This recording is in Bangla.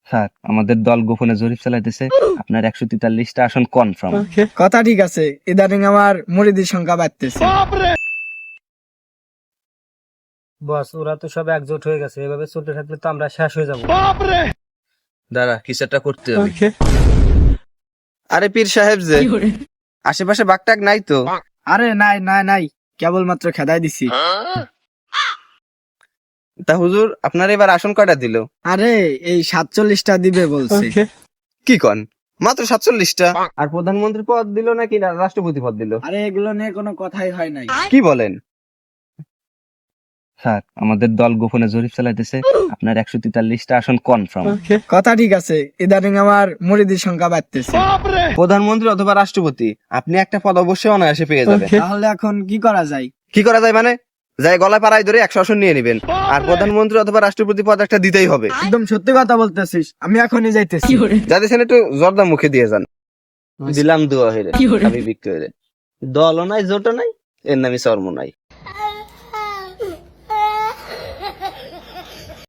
স্যার, আমাদের দল গোপনে জরিপ চালাইতেছে, আপনার 143টা আসন কনফার্ম। কথা ঠিক আছে, ইদানিং আমার মুরিদের সংখ্যা বাড়তেছে। বস, ওরা তো সব একজোট হয়ে গেছে, এভাবে চলতে থাকলে তো আমরা শেষ হয়ে যাবো। দাঁড়া, কিছু একটা করতে হবে। আরে পীর সাহেব যে আশেপাশে বাঘটাক নাই তো? আরে নাই নাই নাই, কেবলমাত্র খেদাই দিছি। তা হুজুর, আপনার এবার আসন কয়টা দিল? আরে এই 47টা দিবে বলছে। কি কন, মাত্র 47টা? আর প্রধানমন্ত্রী পদ দিল নাকি রাষ্ট্রপতি পদ দিল? আরে এগুলো নিয়ে কোনো কথাই হয় নাই। কি বলেন? স্যার, আমাদের দল গোপনে জরিপ চালাইতেছে, আপনার 143টা আসন কনফার্ম। কথা ঠিক আছে, ইদানিং আমার মুরিদের সংখ্যা বাড়তেছে। প্রধানমন্ত্রী অথবা রাষ্ট্রপতি, আপনি একটা পদ অবশ্যই অনায়াসে পেয়ে যাবেন। তাহলে এখন কি করা যায়? কি করা যায় মানে? যাই গলায় পাড়ায় ধরে 100 আসন নিয়ে নেবেন, আর প্রধানমন্ত্রী অথবা রাষ্ট্রপতি পদ একটা দিতেই হবে। একদম সত্যি কথা বলতেছিস, আমি এখনই যাইতেছি। যাদের একটু জর্দা মুখে দিয়ে যান। দিলাম দোয়া হেরে, আমি বিক্রি হয়ে দলও নাই, জোটও নাই, এর নামই চর্ম নাই।